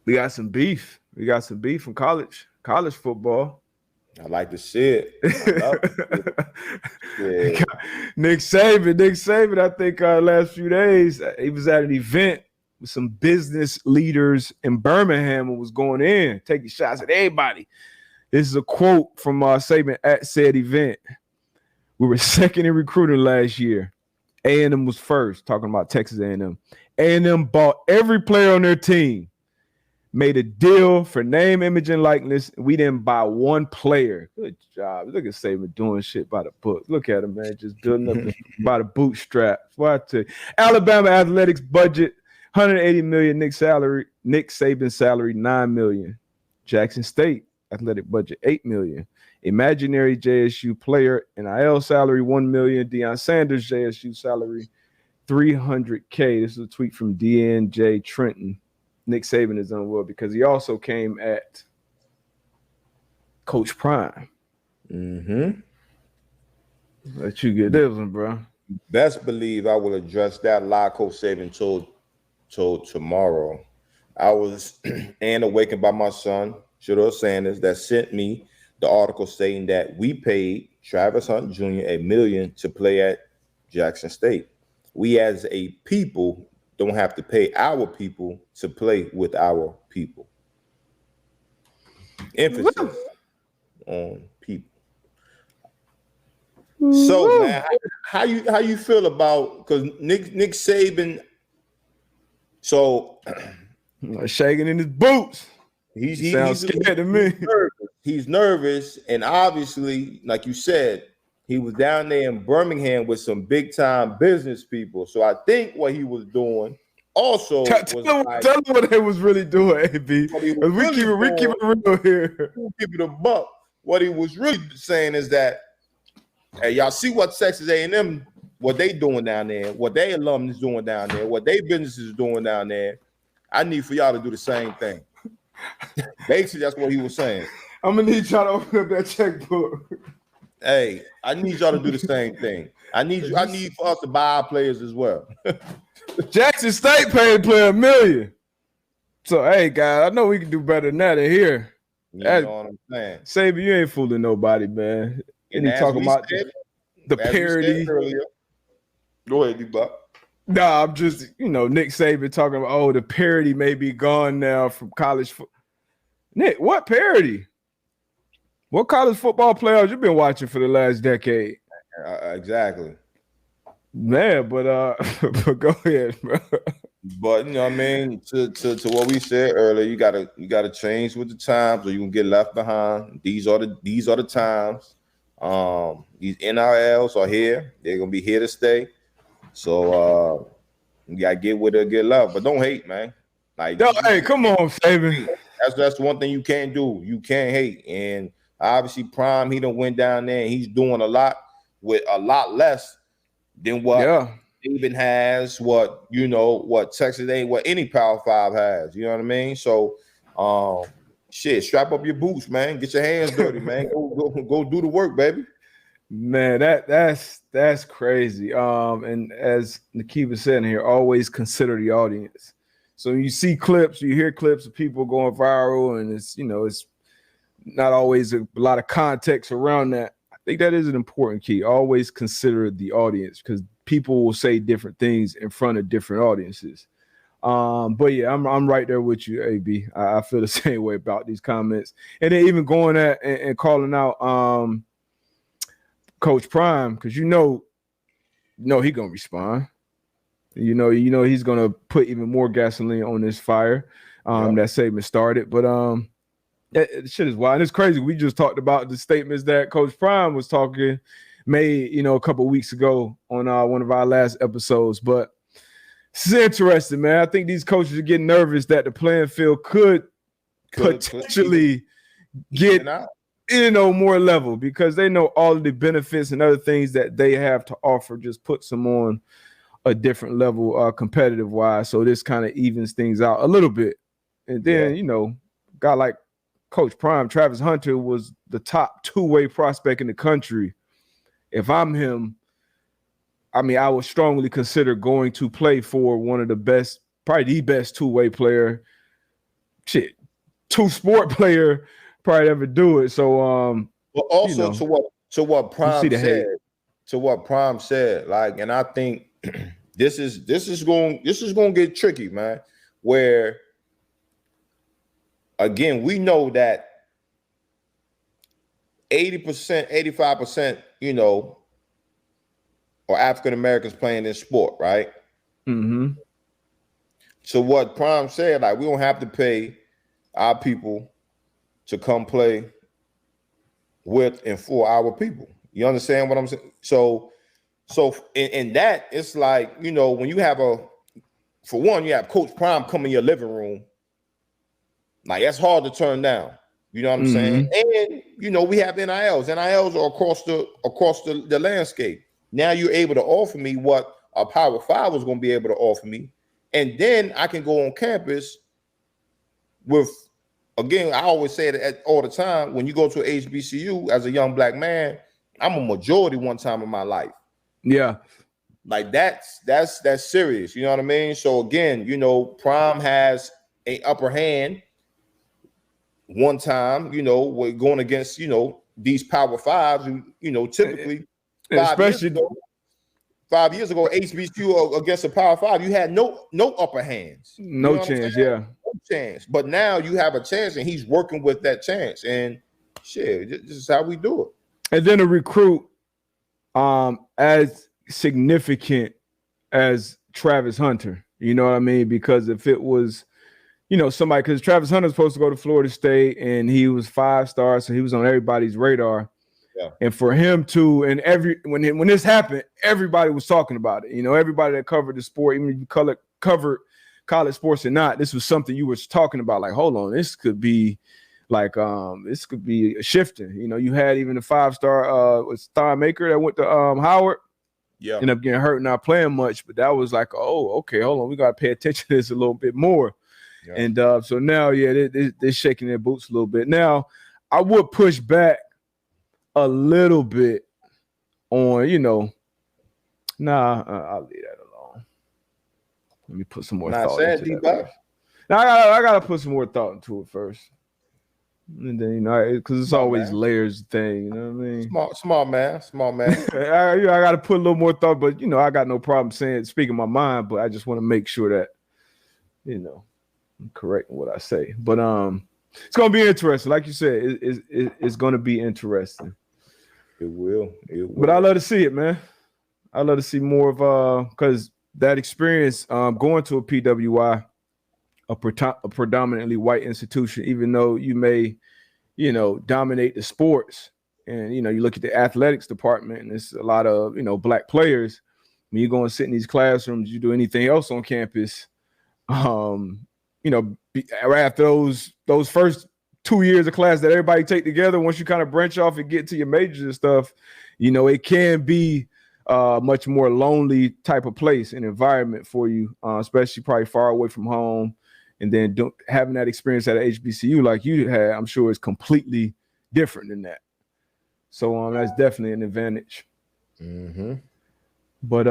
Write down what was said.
We got some beef. We got some beef from college football. I like to see it. I love it. Nick Saban, I think last few days, he was at an event with some business leaders in Birmingham and was going in, taking shots at everybody. This is a quote from Saban at said event. We were second in recruiting last year. A&M was first, talking about Texas A&M. A&M bought every player on their team, made a deal for name, image, and likeness. We didn't buy one player. Good job. Look at Saban doing shit by the book. Look at him, man, just building up by the bootstraps. What I tell you. Alabama athletics budget, $180 million. Nick Saban salary, $9 million. Jackson State athletic budget, $8 million. Imaginary JSU player NIL salary, $1 million. Deion Sanders JSU salary, $300K. This is a tweet from DNJ Trenton. Nick Saban is unwell because he also came at Coach Prime. Mm-hmm. Let you get this one, bro. Best believe I will address that lie Coach Saban told tomorrow. I was and awakened by my son, Shador Sanders, that sent me the article saying that we paid Travis Hunt Jr. $1 million to play at Jackson State. We as a people don't have to pay our people to play with our people. Emphasis on people. So, man, how you feel about, because Nick Saban, so shaking in his boots. He sounds scared to me. He's nervous, and obviously, like you said, he was down there in Birmingham with some big time business people. So I think what he was doing also tell them what they was really doing, AB. We keep it real here. Keep it a buck. What he was really saying is that, hey, y'all see what Texas A&M, what they doing down there, what they alumni is doing down there, what they business is doing down there. I need for y'all to do the same thing. Basically, that's what he was saying. I'm gonna need y'all to open up that checkbook. Hey, I need y'all to do the same thing. I need for us to buy our players as well. Jackson State paid a player $1 million. So hey, guys, I know we can do better than that in here. You know what I'm saying? Saban, you ain't fooling nobody, man. And he talking about the parody. Go ahead, D-Buck. Nah, I'm just, Nick Saban talking about, the parody may be gone now from college football. Nick, what parody? What college football playoffs you been watching for the last decade? Exactly. Man, but go ahead, bro. But what I mean, to what we said earlier, you gotta change with the times, or you can get left behind. These are the times. These NRLs are here. They're gonna be here to stay. So you gotta get with it, get love, but don't hate, man. Like, hey, come on, Saban. That's one thing you can't do. You can't hate. And obviously, Prime, he done went down there and he's doing a lot with a lot less than what Saban has, what Texas ain't, what any Power 5 has. You know what I mean? So strap up your boots, man. Get your hands dirty, man. Go do the work, baby. Man, that's crazy. And as Nakiba said here, always consider the audience. So you see clips, you hear clips of people going viral, and it's not always a lot of context around that. I think that is an important key. Always consider the audience, because people will say different things in front of different audiences. But yeah, I'm right there with you, AB. I feel the same way about these comments, and then even going at and calling out Coach Prime, because he gonna respond. He's gonna put even more gasoline on this fire that Saban started. But that shit is wild. And it's crazy. We just talked about the statements that Coach Prime was made a couple of weeks ago on one of our last episodes. But it's interesting, man. I think these coaches are getting nervous that the playing field could potentially get more level, because they know all of the benefits and other things that they have to offer just puts them on a different level competitive wise. So this kind of evens things out a little bit. And then, guy like Coach Prime, Travis Hunter was the top two-way prospect in the country. If I'm him, I would strongly consider going to play for one of the best, probably the best two-way player shit, 2 sport player probably ever do it. So but also you know, to what you see Prime the said, hate. like, and I think this is going to get tricky, man. Where again, we know that 80%, 85%, are African Americans playing this sport, right? Mm-hmm. So what Prime said, like, we don't have to pay our people to come play with and for our people. You understand what I'm saying? So in that, it's like, when you have for one, you have Coach Prime come in your living room, like, that's hard to turn down. You know what I'm saying? And we have NILs. NILs are across the landscape. Now you're able to offer me what a Power 5 was going to be able to offer me. And then I can go on campus with, again, I always say it all the time, when you go to a HBCU as a young black man, I'm a majority one time in my life. Yeah. Like, that's serious. You know what I mean? So again, Prime has an upper hand one time, we're going against, these Power 5s, typically especially 5 years ago, HBCU against a Power 5, you had no upper hands. No chance, yeah. No chance. But now you have a chance, and he's working with that chance. And shit, this is how we do it. And then a recruit as significant as Travis Hunter, you know what I mean? Because if it was, somebody, because Travis Hunter was supposed to go to Florida State and he was 5-star, so he was on everybody's radar. Yeah. And for him to, and when this happened, everybody was talking about it. Everybody that covered the sport, even if you covered college sports or not, this was something you were talking about. Like, hold on, this could be like, this could be a shifting. You had even the 5-star Star Maker that went to Howard. Yeah. Ended up getting hurt, not playing much, but that was like, oh, okay, hold on, we got to pay attention to this a little bit more. Yeah. And so now, yeah, they're shaking their boots a little bit. Now, I would push back a little bit on, I'll leave that alone. Let me put some more thought into that. Now, I gotta put some more thought into it first. And then, because it's always layers thing, you know what I mean? Smart man. I got to put a little more thought, but, I got no problem speaking my mind, but I just want to make sure that, I'm correct in what I say. But it's going to be interesting. Like you said, it's going to be interesting. It will. But I love to see it, man. I love to see more of, because that experience going to a PWI, a predominantly white institution, even though you may, dominate the sports, and you look at the athletics department and it's a lot of black players. When you go and sit in these classrooms, you do anything else on campus, after those first 2 years of class that everybody take together, once you kind of branch off and get to your majors and stuff, it can be much more lonely type of place and environment for you, especially probably far away from home. And then having that experience at a HBCU like you had, I'm sure is completely different than that. So that's definitely an advantage. Mm-hmm. But